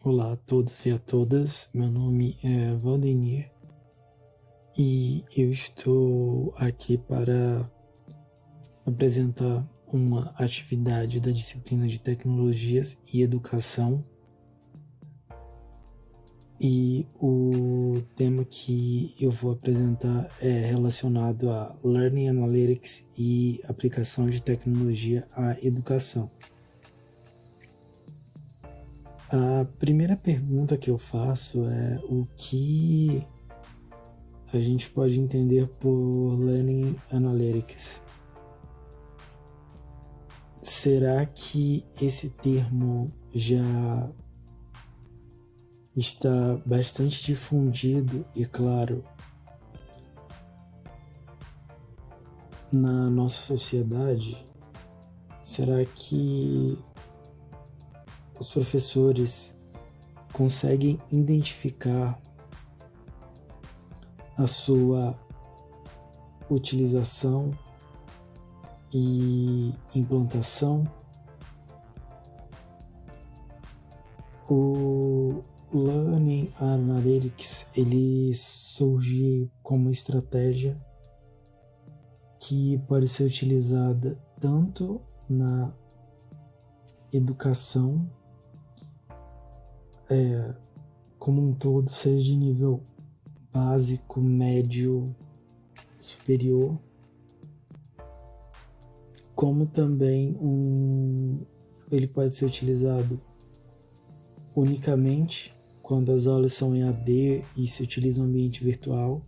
Olá a todos e a todas, meu nome é Valdemir e eu estou aqui para apresentar uma atividade da disciplina de Tecnologias e Educação, e o tema que eu vou apresentar é relacionado a Learning Analytics e aplicação de tecnologia à educação. A primeira pergunta que eu faço é o que a gente pode entender por Learning Analytics. Será que esse termo já está bastante difundido e claro na nossa sociedade? Será que os professores conseguem identificar a sua utilização e implantação? O Learning Analytics ele surge como estratégia que pode ser utilizada tanto na educação como um todo, seja de nível básico, médio, superior, como também ele pode ser utilizado unicamente quando as aulas são em AD e se utiliza um ambiente virtual,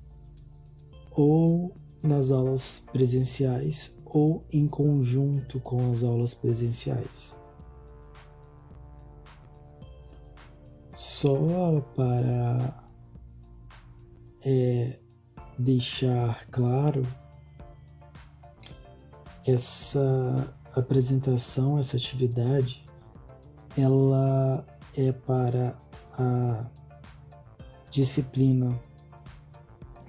ou nas aulas presenciais, ou em conjunto com as aulas presenciais. Só para deixar claro, essa apresentação, essa atividade, ela é para a disciplina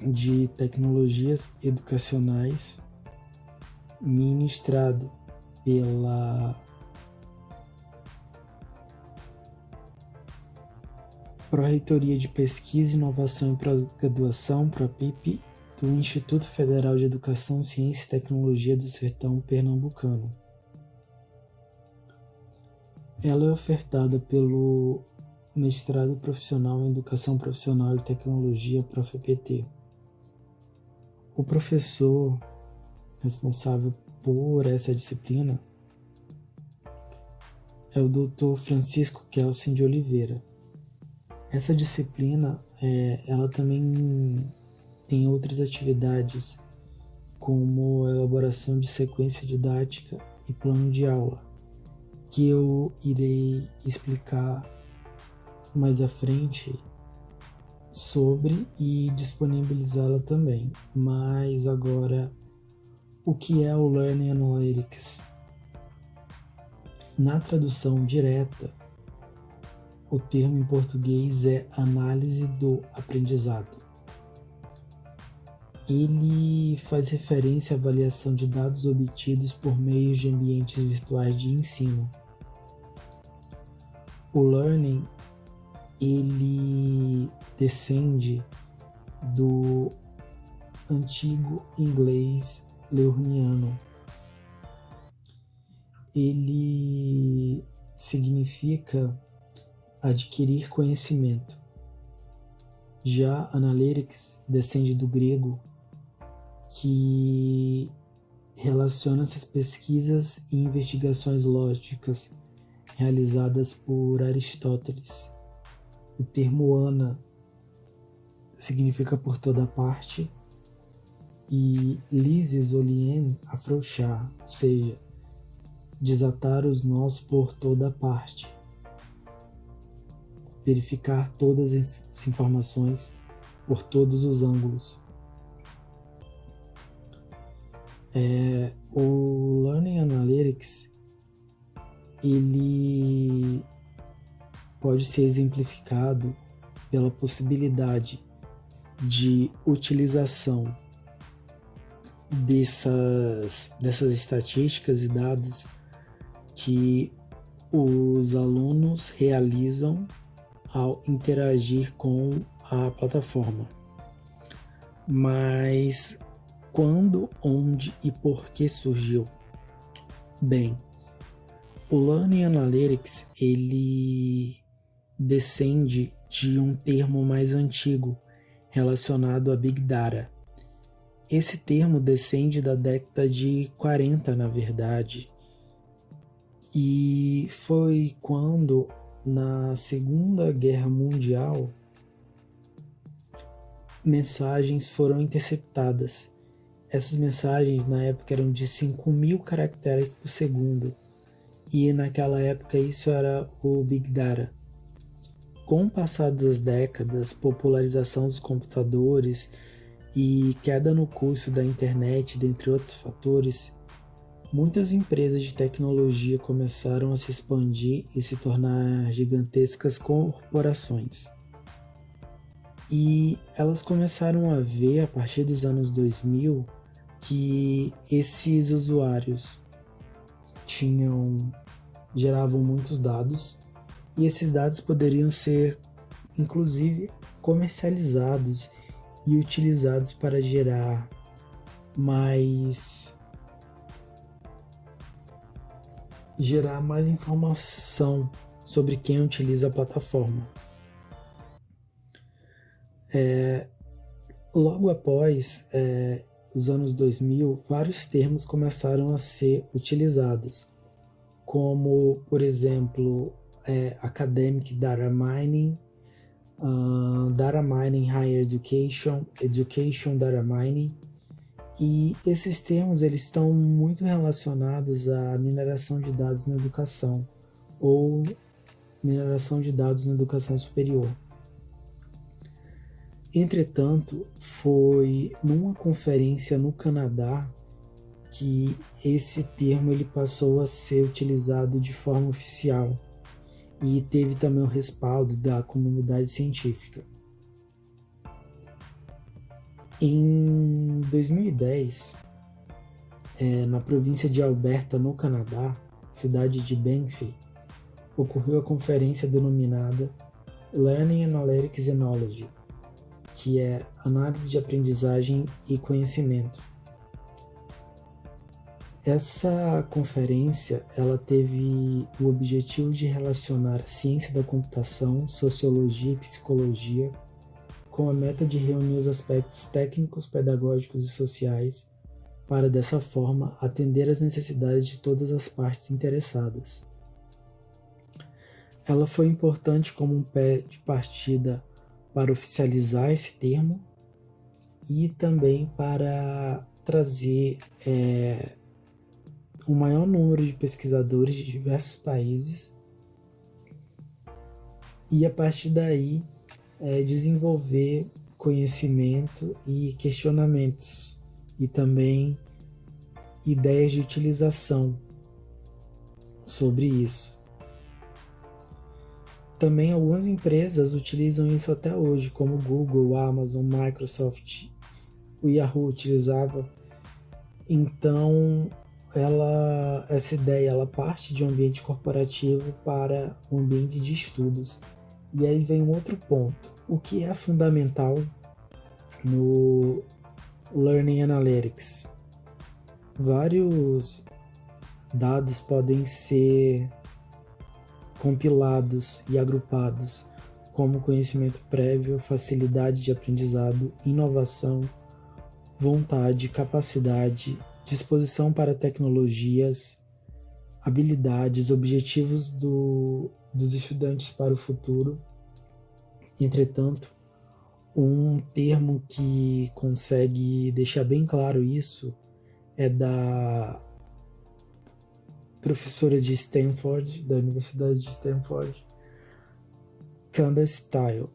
de tecnologias educacionais ministrado pela Pró-Reitoria de Pesquisa, Inovação e Pós-Graduação, PROPIP, do Instituto Federal de Educação, Ciência e Tecnologia do Sertão Pernambucano. Ela é ofertada pelo Mestrado Profissional em Educação Profissional e Tecnologia, ProfEPT. O professor responsável por essa disciplina é o Dr. Francisco Kelsen de Oliveira. Essa disciplina, ela também tem outras atividades, como a elaboração de sequência didática e plano de aula, que eu irei explicar mais à frente sobre e disponibilizá-la também. Mas agora, o que é o Learning Analytics? Na tradução direta, o termo em português é análise do aprendizado. Ele faz referência à avaliação de dados obtidos por meio de ambientes virtuais de ensino. O learning, ele descende do antigo inglês leurniano. Ele significa adquirir conhecimento. Já Analytics descende do grego, que relaciona essas pesquisas e investigações lógicas realizadas por Aristóteles. O termo ana significa por toda parte, e lises ou lien, afrouxar, ou seja, desatar os nós por toda parte. Verificar todas as informações por todos os ângulos. O Learning Analytics, ele pode ser exemplificado pela possibilidade de utilização dessas estatísticas e dados que os alunos realizam ao interagir com a plataforma. Mas quando, onde e por que surgiu? Bem, o Learning Analytics ele descende de um termo mais antigo relacionado a Big Data. Esse termo descende da década de 40, na verdade, e foi quando, na Segunda Guerra Mundial, mensagens foram interceptadas. Essas mensagens na época eram de 5.000 caracteres por segundo, e naquela época isso era o Big Data. Com o passar das décadas, popularização dos computadores e queda no custo da internet, dentre outros fatores, muitas empresas de tecnologia começaram a se expandir e se tornar gigantescas corporações. E elas começaram a ver, a partir dos anos 2000, que esses usuários geravam muitos dados, e esses dados poderiam ser, inclusive, comercializados e utilizados para gerar mais informação sobre quem utiliza a plataforma. Logo após os anos 2000, vários termos começaram a ser utilizados, como, por exemplo, Academic Data Mining, Data Mining Higher Education, Education Data Mining, e esses termos eles estão muito relacionados à mineração de dados na educação ou mineração de dados na educação superior. Entretanto, foi numa conferência no Canadá que esse termo ele passou a ser utilizado de forma oficial e teve também o respaldo da comunidade científica. Em 2010, na província de Alberta, no Canadá, cidade de Banff, ocorreu a conferência denominada Learning Analytics and Knowledge, que é análise de aprendizagem e conhecimento. Essa conferência ela teve o objetivo de relacionar a ciência da computação, sociologia e psicologia com a meta de reunir os aspectos técnicos, pedagógicos e sociais para, dessa forma, atender às necessidades de todas as partes interessadas. Ela foi importante como um pé de partida para oficializar esse termo e também para trazer o maior número de pesquisadores de diversos países e, a partir daí, desenvolver conhecimento e questionamentos e também ideias de utilização sobre isso. Também algumas empresas utilizam isso até hoje, como Google, Amazon, Microsoft, o Yahoo utilizava. Então, essa ideia ela parte de um ambiente corporativo para um ambiente de estudos. E aí vem um outro ponto. O que é fundamental no Learning Analytics? Vários dados podem ser compilados e agrupados como conhecimento prévio, facilidade de aprendizado, inovação, vontade, capacidade, disposição para tecnologias, habilidades, objetivos dos estudantes para o futuro. Entretanto, um termo que consegue deixar bem claro isso é da professora de Stanford, da Universidade de Stanford, Candace Tile.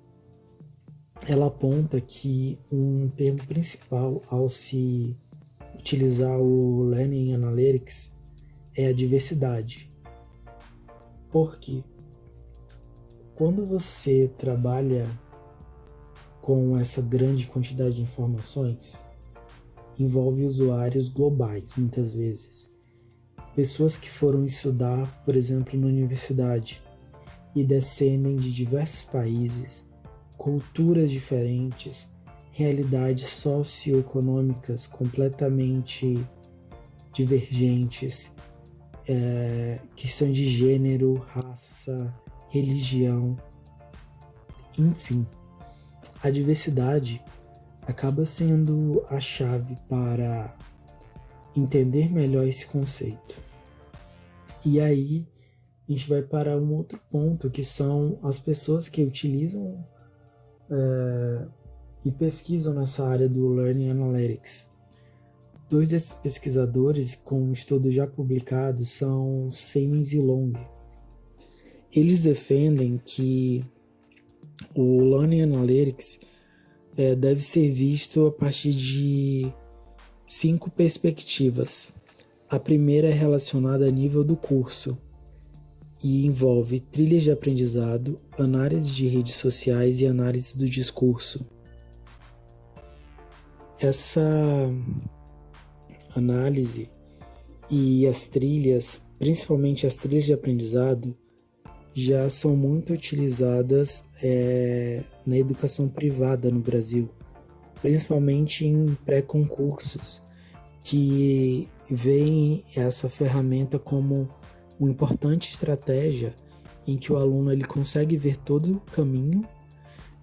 Ela aponta que um termo principal ao se utilizar o Learning Analytics é a diversidade. Por quê? Quando você trabalha com essa grande quantidade de informações, envolve usuários globais, muitas vezes. Pessoas que foram estudar, por exemplo, na universidade, e descendem de diversos países, culturas diferentes, realidades socioeconômicas completamente divergentes, questão de gênero, raça, religião, enfim. A diversidade acaba sendo a chave para entender melhor esse conceito. E aí a gente vai para um outro ponto, que são as pessoas que utilizam e pesquisam nessa área do Learning Analytics. 2 desses pesquisadores, com um estudo já publicado, são Simons e Long. Eles defendem que o Learning Analytics deve ser visto a partir de 5 perspectivas. A primeira é relacionada a nível do curso e envolve trilhas de aprendizado, análise de redes sociais e análise do discurso. Essa análise e as trilhas, principalmente as trilhas de aprendizado, já são muito utilizadas na educação privada no Brasil, principalmente em pré-concursos, que veem essa ferramenta como uma importante estratégia em que o aluno ele consegue ver todo o caminho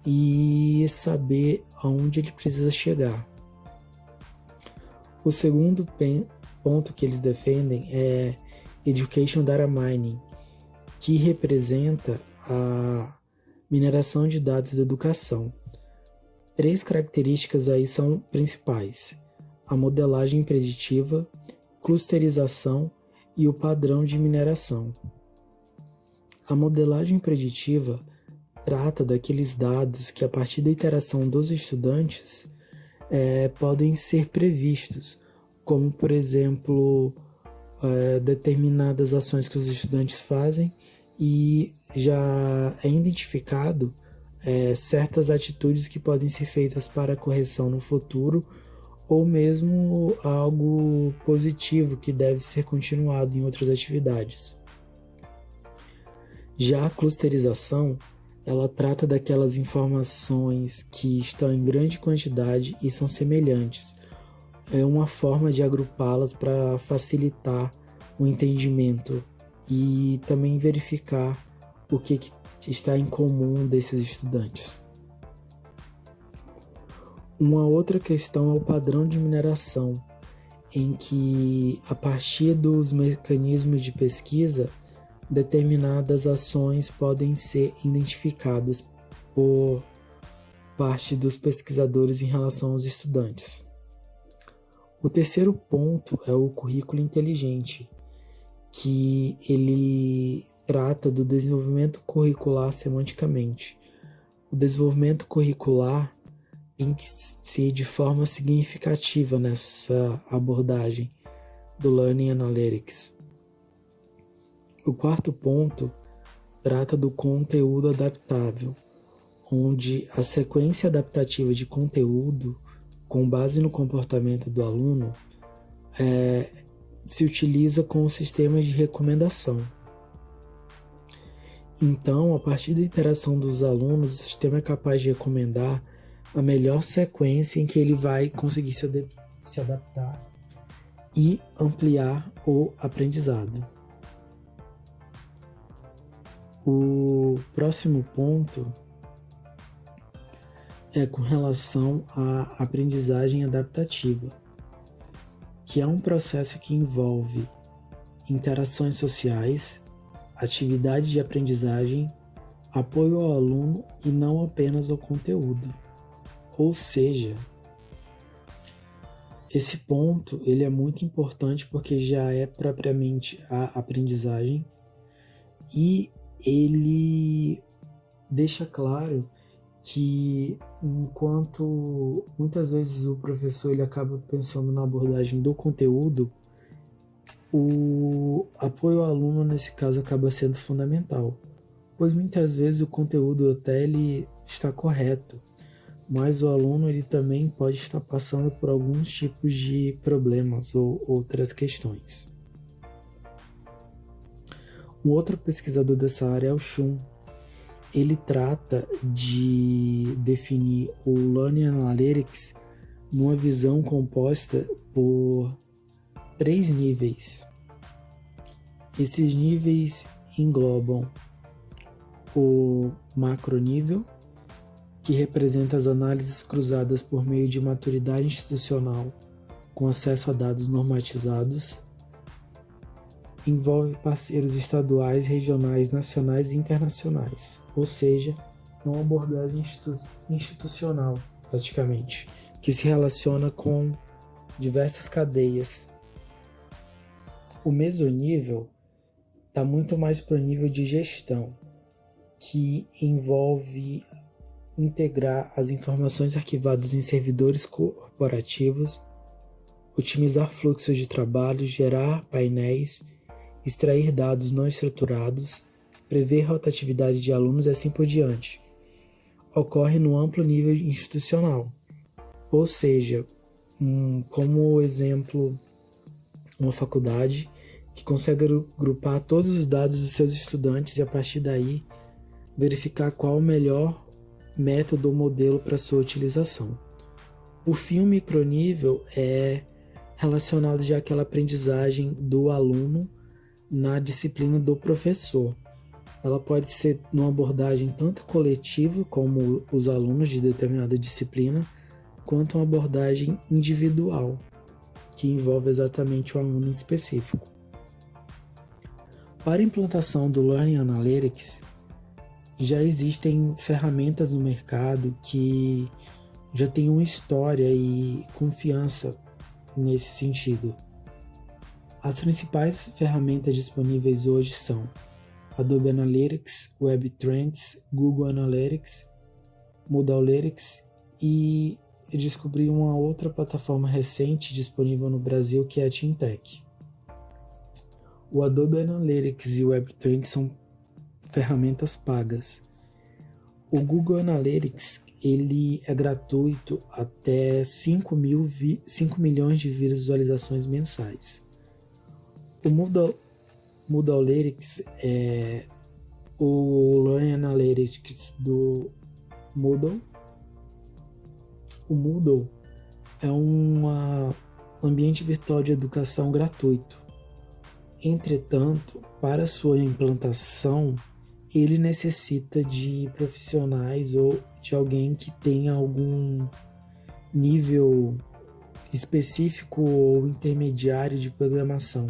e saber aonde ele precisa chegar. O segundo ponto que eles defendem é Education Data Mining, que representa a mineração de dados da educação. 3 características aí são principais: a modelagem preditiva, clusterização e o padrão de mineração. A modelagem preditiva trata daqueles dados que, a partir da interação dos estudantes, podem ser previstos, como, por exemplo, determinadas ações que os estudantes fazem e já é identificado certas atitudes que podem ser feitas para correção no futuro, ou mesmo algo positivo que deve ser continuado em outras atividades. Já a clusterização, ela trata daquelas informações que estão em grande quantidade e são semelhantes. É uma forma de agrupá-las para facilitar o entendimento e também verificar o que está em comum desses estudantes. Uma outra questão é o padrão de mineração, em que, a partir dos mecanismos de pesquisa, determinadas ações podem ser identificadas por parte dos pesquisadores em relação aos estudantes. O terceiro ponto é o currículo inteligente, que ele trata do desenvolvimento curricular semanticamente. O desenvolvimento curricular tem que ser de forma significativa nessa abordagem do Learning Analytics. O quarto ponto trata do conteúdo adaptável, onde a sequência adaptativa de conteúdo, com base no comportamento do aluno, se utiliza com sistemas de recomendação. Então, a partir da interação dos alunos, o sistema é capaz de recomendar a melhor sequência em que ele vai conseguir se adaptar e ampliar o aprendizado. O próximo ponto é com relação à aprendizagem adaptativa, que é um processo que envolve interações sociais, atividade de aprendizagem, apoio ao aluno e não apenas ao conteúdo. Ou seja, esse ponto ele é muito importante porque já é propriamente a aprendizagem e ele deixa claro que, enquanto muitas vezes o professor ele acaba pensando na abordagem do conteúdo, o apoio ao aluno nesse caso acaba sendo fundamental, pois muitas vezes o conteúdo até ele está correto, mas o aluno ele também pode estar passando por alguns tipos de problemas ou outras questões. Um outro pesquisador dessa área é o Shum, ele trata de definir o Learning Analytics numa visão composta por 3 níveis. Esses níveis englobam o macronível, que representa as análises cruzadas por meio de maturidade institucional com acesso a dados normatizados. Envolve parceiros estaduais, regionais, nacionais e internacionais, ou seja, é uma abordagem institucional, praticamente, que se relaciona com diversas cadeias. O mesonível está muito mais para o nível de gestão, que envolve integrar as informações arquivadas em servidores corporativos, otimizar fluxos de trabalho, gerar painéis, extrair dados não estruturados, prever rotatividade de alunos e assim por diante. Ocorre no amplo nível institucional, ou seja, como exemplo, uma faculdade que consegue agrupar todos os dados dos seus estudantes e a partir daí verificar qual o melhor método ou modelo para sua utilização. Por fim, o micronível é relacionado já àquela aprendizagem do aluno na disciplina do professor. Ela pode ser numa abordagem tanto coletiva, como os alunos de determinada disciplina, quanto uma abordagem individual, que envolve exatamente o aluno em específico. Para a implantação do Learning Analytics, já existem ferramentas no mercado que já têm uma história e confiança nesse sentido. As principais ferramentas disponíveis hoje são Adobe Analytics, WebTrends, Google Analytics, Moodletics e eu descobri uma outra plataforma recente disponível no Brasil que é a Teamtech. O Adobe Analytics e o WebTrends são ferramentas pagas. O Google Analytics ele é gratuito até 5 milhões de visualizações mensais. O Moodletics é o Learning Analytics do Moodle. O Moodle é um ambiente virtual de educação gratuito. Entretanto, para sua implantação, ele necessita de profissionais ou de alguém que tenha algum nível específico ou intermediário de programação.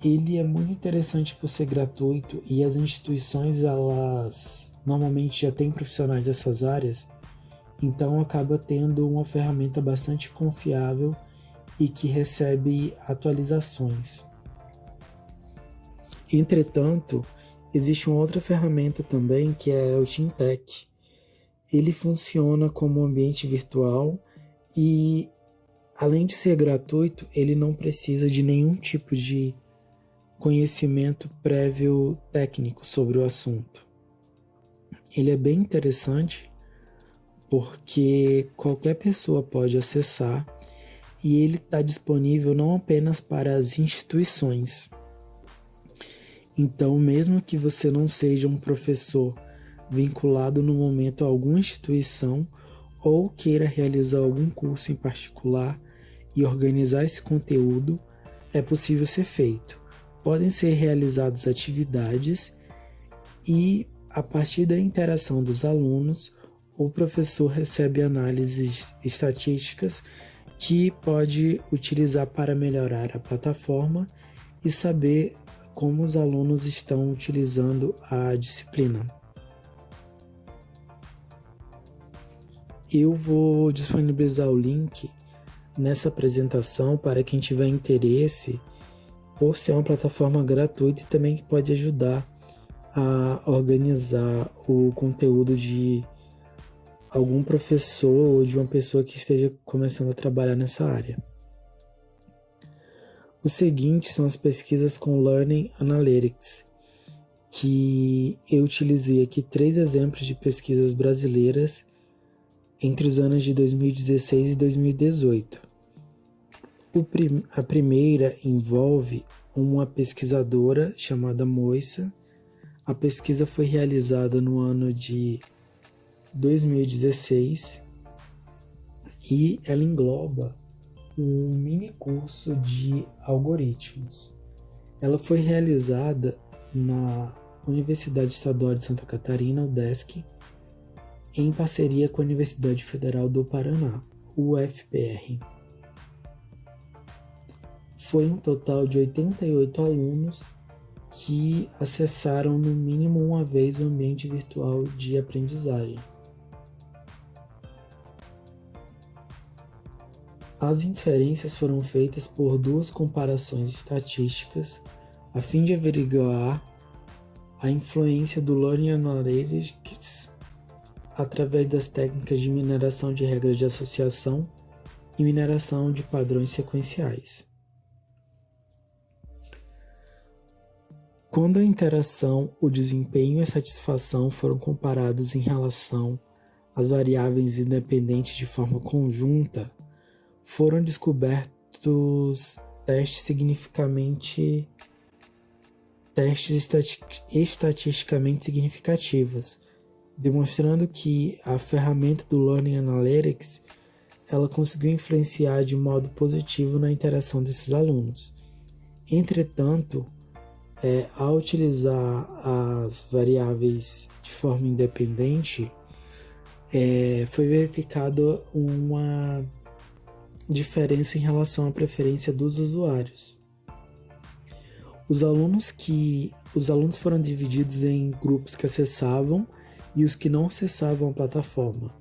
Ele é muito interessante por ser gratuito e as instituições elas normalmente já têm profissionais dessas áreas, então acaba tendo uma ferramenta bastante confiável e que recebe atualizações. Entretanto, existe uma outra ferramenta também que é o Teamtech. Ele funciona como um ambiente virtual e, além de ser gratuito, ele não precisa de nenhum tipo de conhecimento prévio técnico sobre o assunto. Ele é bem interessante porque qualquer pessoa pode acessar e ele está disponível não apenas para as instituições. Então, mesmo que você não seja um professor vinculado no momento a alguma instituição ou queira realizar algum curso em particular e organizar esse conteúdo, é possível ser feito. Podem ser realizadas atividades e, a partir da interação dos alunos, o professor recebe análises estatísticas que pode utilizar para melhorar a plataforma e saber como os alunos estão utilizando a disciplina. Eu vou disponibilizar o link nessa apresentação para quem tiver interesse, por ser uma plataforma gratuita e também que pode ajudar a organizar o conteúdo de algum professor ou de uma pessoa que esteja começando a trabalhar nessa área. O seguinte são as pesquisas com Learning Analytics, que eu utilizei aqui 3 exemplos de pesquisas brasileiras entre os anos de 2016 e 2018. A primeira envolve uma pesquisadora chamada Moissa, A pesquisa foi realizada no ano de 2016 e ela engloba um mini curso de algoritmos. Ela foi realizada na Universidade Estadual de Santa Catarina, UDESC, em parceria com a Universidade Federal do Paraná, UFPR. Foi um total de 88 alunos que acessaram no mínimo uma vez o ambiente virtual de aprendizagem. As inferências foram feitas por duas comparações estatísticas a fim de averiguar a influência do Learning Analytics através das técnicas de mineração de regras de associação e mineração de padrões sequenciais. Quando a interação, o desempenho e a satisfação foram comparados em relação às variáveis independentes de forma conjunta, foram descobertos testes estatisticamente significativos, demonstrando que a ferramenta do Learning Analytics ela conseguiu influenciar de modo positivo na interação desses alunos. Entretanto, ao utilizar as variáveis de forma independente, foi verificada uma diferença em relação à preferência dos usuários. Os alunos foram divididos em grupos que acessavam e os que não acessavam a plataforma.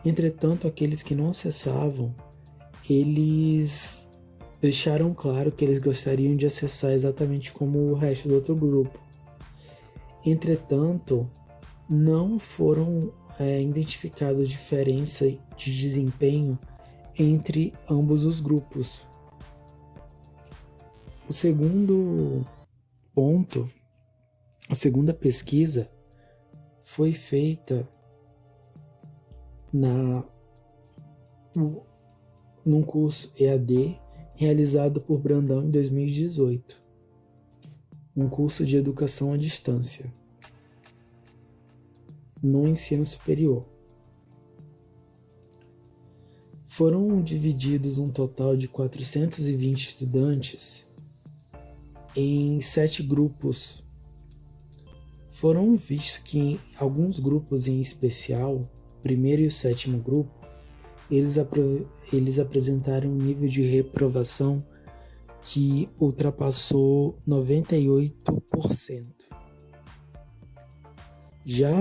Entretanto, aqueles que não acessavam, eles deixaram claro que eles gostariam de acessar exatamente como o resto do outro grupo. Entretanto, não foram identificadas diferença de desempenho entre ambos os grupos. O segundo ponto, a segunda pesquisa, foi feita num curso EAD realizado por Brandão em 2018, um curso de educação à distância, no ensino superior. Foram divididos um total de 420 estudantes em 7 grupos. Foram vistos que em alguns grupos em especial, o primeiro e o sétimo grupo, eles apresentaram um nível de reprovação que ultrapassou 98%. Já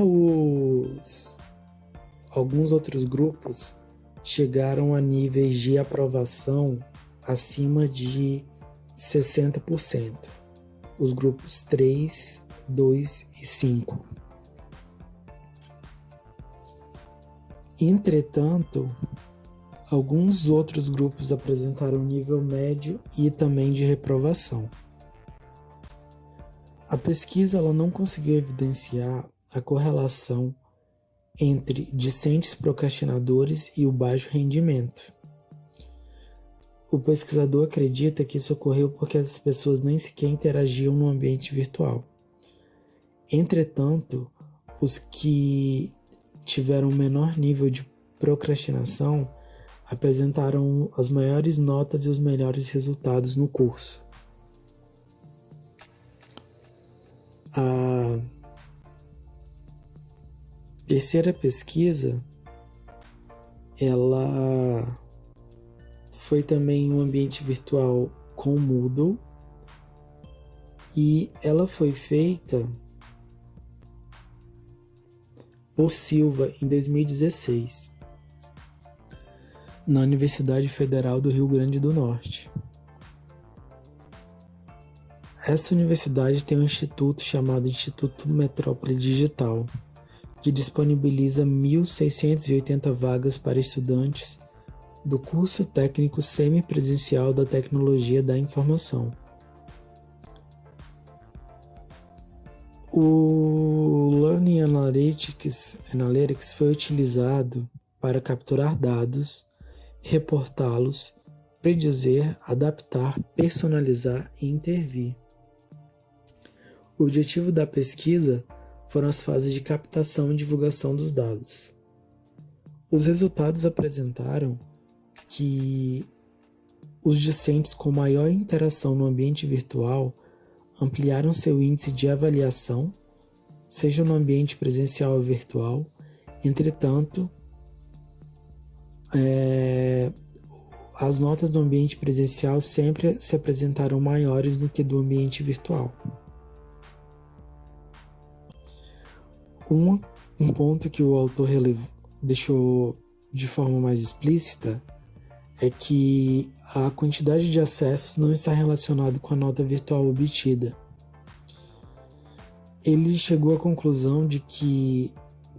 alguns outros grupos chegaram a níveis de aprovação acima de 60%, os grupos 3, 2 e 5. Entretanto, alguns outros grupos apresentaram nível médio e também de reprovação. A pesquisa ela não conseguiu evidenciar a correlação entre discentes procrastinadores e o baixo rendimento. O pesquisador acredita que isso ocorreu porque as pessoas nem sequer interagiam no ambiente virtual. Entretanto, os que tiveram menor nível de procrastinação apresentaram as maiores notas e os melhores resultados no curso. A terceira pesquisa, ela foi também um ambiente virtual com o Moodle e ela foi feita por Silva em 2016 na Universidade Federal do Rio Grande do Norte. Essa universidade tem um instituto chamado Instituto Metrópole Digital, que disponibiliza 1.680 vagas para estudantes do curso técnico semipresencial da Tecnologia da Informação. O Learning Analytics foi utilizado para capturar dados, reportá-los, predizer, adaptar, personalizar e intervir. O objetivo da pesquisa foram as fases de captação e divulgação dos dados. Os resultados apresentaram que os discentes com maior interação no ambiente virtual ampliaram seu índice de avaliação, seja no ambiente presencial ou virtual. Entretanto, as notas do ambiente presencial sempre se apresentaram maiores do que do ambiente virtual. Um ponto que o autor deixou de forma mais explícita é que a quantidade de acessos não está relacionada com a nota virtual obtida. Ele chegou à conclusão de que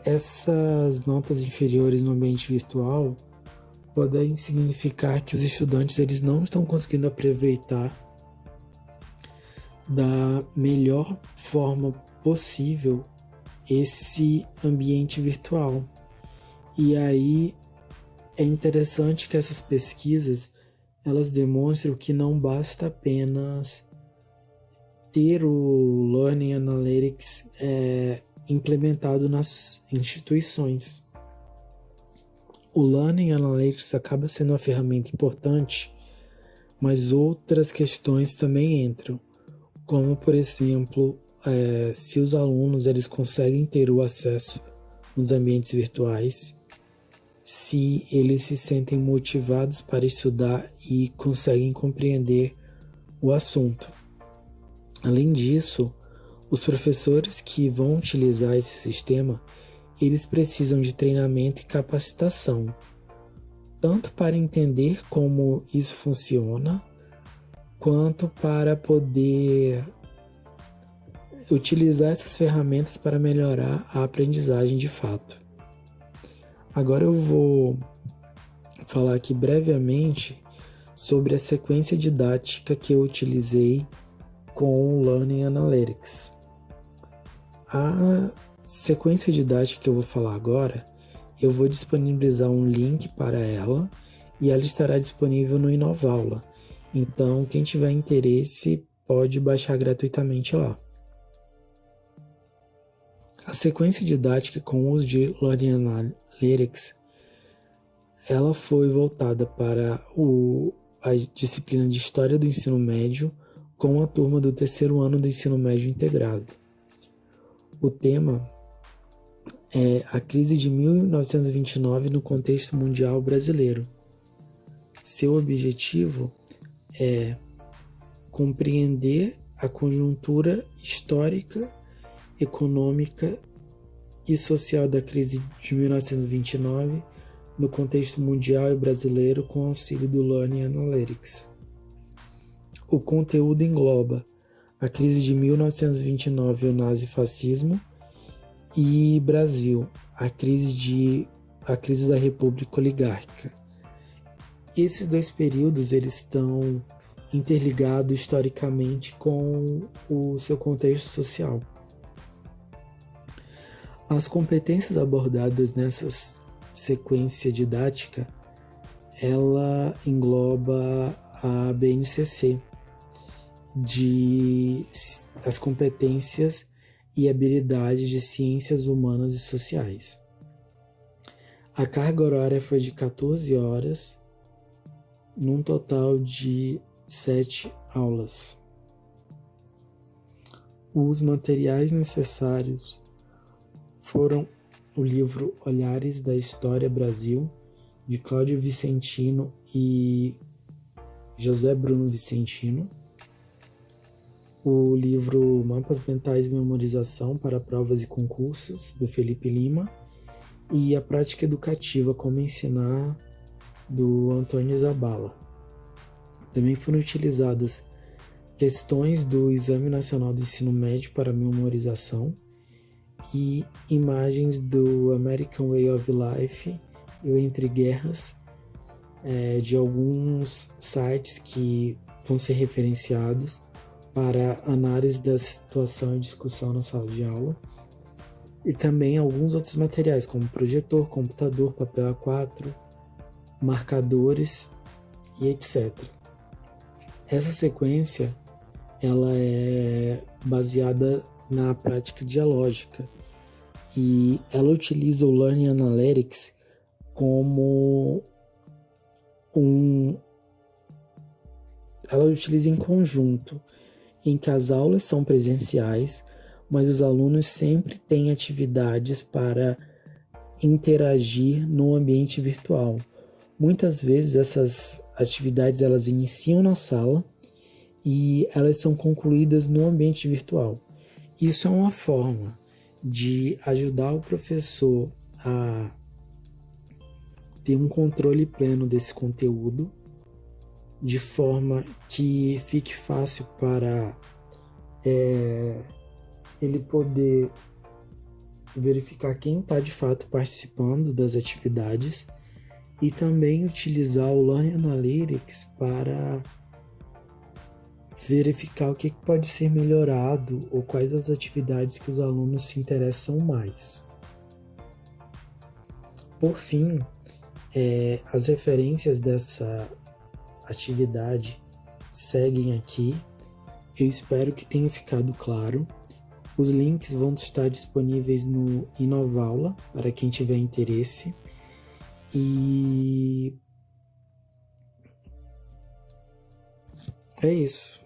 essas notas inferiores no ambiente virtual podem significar que os estudantes eles não estão conseguindo aproveitar da melhor forma possível esse ambiente virtual. E aí é interessante que essas pesquisas elas demonstram que não basta apenas ter o Learning Analytics implementado nas instituições. O Learning Analytics acaba sendo uma ferramenta importante, mas outras questões também entram, como por exemplo, se os alunos eles conseguem ter o acesso nos ambientes virtuais, se eles se sentem motivados para estudar e conseguem compreender o assunto. Além disso, os professores que vão utilizar esse sistema, eles precisam de treinamento e capacitação, tanto para entender como isso funciona, quanto para poder utilizar essas ferramentas para melhorar a aprendizagem de fato. Agora eu vou falar aqui brevemente sobre a sequência didática que eu utilizei com o Learning Analytics. A sequência didática que eu vou falar agora, eu vou disponibilizar um link para ela e ela estará disponível no Inovaula. Então, quem tiver interesse pode baixar gratuitamente lá. A sequência didática com o uso de Learning Analytics, ela foi voltada para a disciplina de História do Ensino Médio com a turma do terceiro ano do Ensino Médio Integrado. O tema é a crise de 1929 no contexto mundial brasileiro. Seu objetivo é compreender a conjuntura histórica, econômica e social da crise de 1929 no contexto mundial e brasileiro com auxílio do Learning Analytics. O conteúdo engloba a crise de 1929 e o nazifascismo e Brasil, a crise da República Oligárquica. Esses dois períodos eles estão interligados historicamente com o seu contexto social. As competências abordadas nessa sequência didática, ela engloba a BNCC, as competências e habilidades de ciências humanas e sociais. A carga horária foi de 14 horas, num total de 7 aulas. Os materiais necessários foram o livro Olhares da História Brasil, de Cláudio Vicentino e José Bruno Vicentino, o livro Mapas Mentais e Memorização para Provas e Concursos, do Felipe Lima, e A Prática Educativa, Como Ensinar, do Antônio Zabala. Também foram utilizadas questões do Exame Nacional do Ensino Médio para memorização e imagens do American Way of Life e o Entre Guerras, de alguns sites que vão ser referenciados para análise da situação e discussão na sala de aula, e também alguns outros materiais como projetor, computador, papel A4, marcadores e etc. Essa sequência ela é baseada na prática dialógica e ela utiliza o Learning Analytics como ela utiliza em conjunto, em que as aulas são presenciais, mas os alunos sempre têm atividades para interagir no ambiente virtual. Muitas vezes essas atividades elas iniciam na sala e elas são concluídas no ambiente virtual. Isso é uma forma de ajudar o professor a ter um controle pleno desse conteúdo, de forma que fique fácil para ele poder verificar quem está de fato participando das atividades e também utilizar o Learning Analytics para verificar o que pode ser melhorado ou quais as atividades que os alunos se interessam mais. Por fim, as referências dessa atividade seguem aqui. Eu espero que tenha ficado claro. Os links vão estar disponíveis no Inovaula para quem tiver interesse. E é isso.